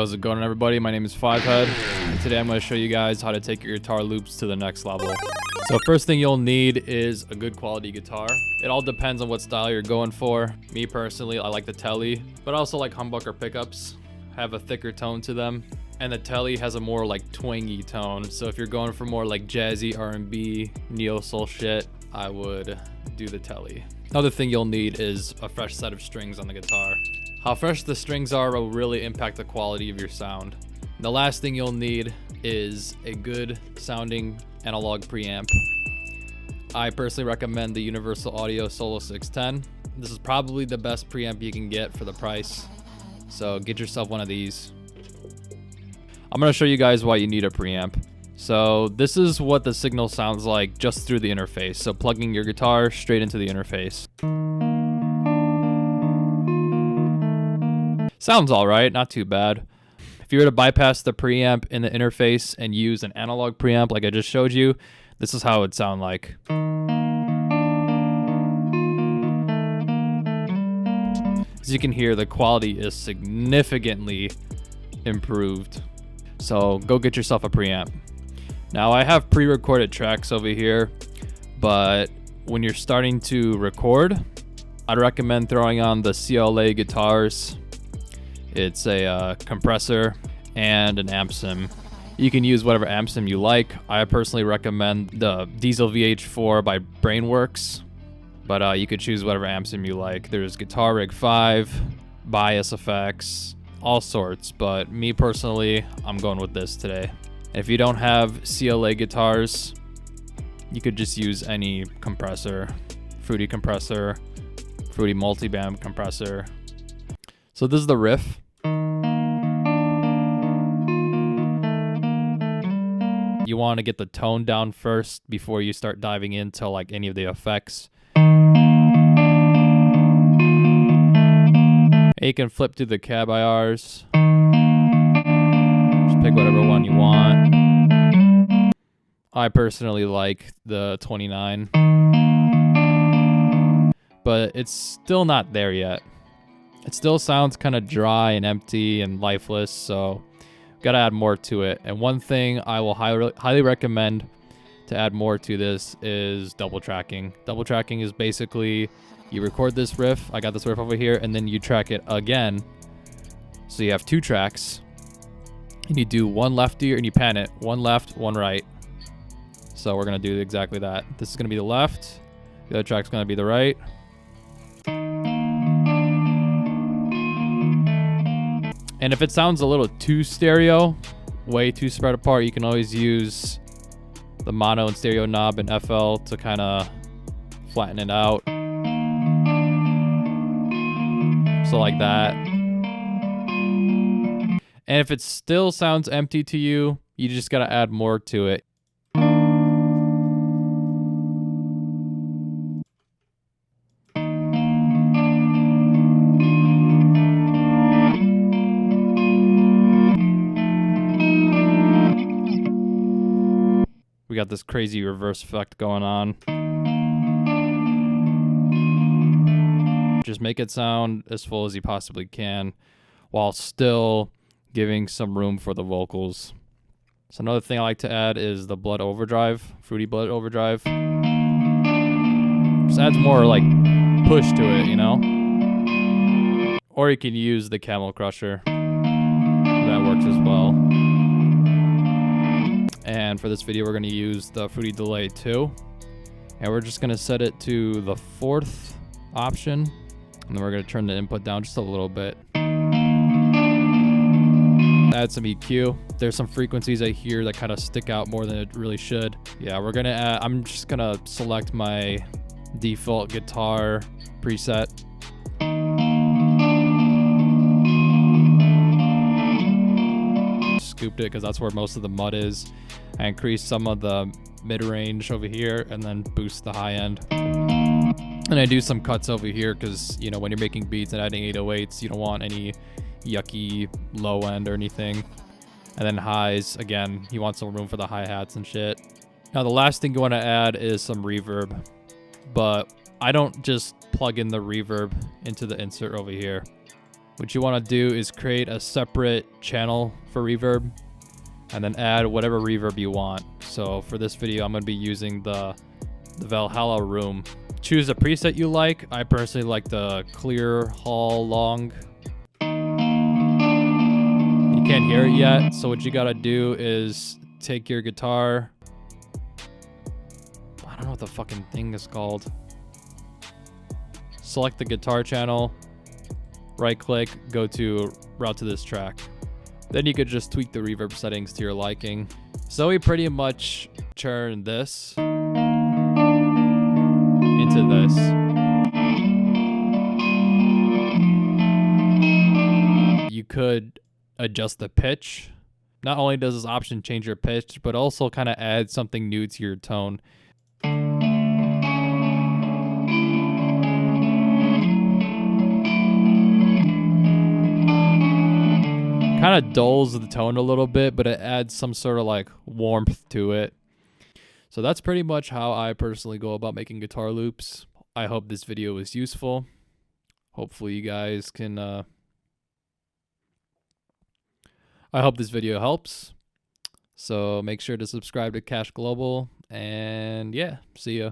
How's it going, everybody? My name is Fivehead, and today I'm going to show you guys how to take your guitar loops to the next level. So first thing you'll need is a good quality guitar. It all depends on what style you're going for. Me personally, I like the Telly, but I also like humbucker pickups. Have a thicker tone to them, and the Telly has a more like twangy tone. So if you're going for more like jazzy R&B, neo soul shit, I would do the Telly. Another thing you'll need is a fresh set of strings on the guitar. How fresh the strings are will really impact the quality of your sound. The last thing you'll need is a good sounding analog preamp. I personally recommend the Universal Audio Solo 610. This is probably the best preamp you can get for the price, so get yourself one of these. I'm going to show you guys why you need a preamp. So this is what the signal sounds like just through the interface. So plugging your guitar straight into the interface. Sounds all right, not too bad. If you were to bypass the preamp in the interface and use an analog preamp like I just showed you, this is how it would sound like. As you can hear, the quality is significantly improved. So go get yourself a preamp. Now I have pre-recorded tracks over here, but when you're starting to record, I'd recommend throwing on the CLA guitars. It's a compressor and an amp sim. You can use whatever amp sim you like. I personally recommend the Diesel VH4 by Brainworks, but you could choose whatever amp sim you like. There's Guitar Rig 5, Bias Effects, all sorts, but me personally, I'm going with this today. If you don't have CLA guitars, you could just use any compressor, Fruity compressor, Fruity multiband compressor. So this is the riff. You want to get the tone down first before you start diving into like any of the effects. And you can flip through the cab IRs. Just pick whatever one you want. I personally like the 29, but it's still not there yet. It still sounds kind of dry and empty and lifeless, so gotta add more to it. And one thing I will highly recommend to add more to this is double tracking. Double tracking is basically you record this riff, I got this riff over here, and then you track it again. So you have two tracks, and you do one left ear and you pan it, one left, one right. So we're gonna do exactly that. This is gonna be the left, the other track's gonna be the right. And if it sounds a little too stereo, way too spread apart, you can always use the mono and stereo knob in FL to kind of flatten it out. So like that. And if it still sounds empty to you, you just gotta add more to it. We got this crazy reverse effect going on. Just make it sound as full as you possibly can while still giving some room for the vocals. So another thing I like to add is the blood overdrive, Fruity blood overdrive. Just adds more like push to it, you know? Or you can use the Camel Crusher. That works as well. And for this video, we're going to use the Fruity Delay 2. And we're just going to set it to the 4th option. And then we're going to turn the input down just a little bit. Add some EQ. There's some frequencies I hear that kind of stick out more than it really should. Yeah, we're going to add, I'm just going to select my default guitar preset. Scooped it because that's where most of the mud is. I increase some of the mid-range over here and then boost the high end. And I do some cuts over here because, you know, when you're making beats and adding 808s, you don't want any yucky low end or anything. And then highs, again, you want some room for the hi-hats and shit. Now the last thing you want to add is some reverb, but I don't just plug in the reverb into the insert over here. What you want to do is create a separate channel for reverb and then add whatever reverb you want. So for this video, I'm going to be using the Valhalla Room. Choose a preset you like. I personally like the Clear Hall Long. You can't hear it yet, so what you got to do is take your guitar. I don't know what the fucking thing is called. Select the guitar channel, right click, go to route to this track. Then you could just tweak the reverb settings to your liking. So we pretty much turn this into this. You could adjust the pitch. Not only does this option change your pitch, but also kind of add something new to your tone. Kind of dulls the tone a little bit, but it adds some sort of like warmth to it. So that's pretty much how I personally go about making guitar loops. I hope this video was useful. Hopefully you guys can I hope this video helps. So make sure to subscribe to Cash Global, and yeah, see ya.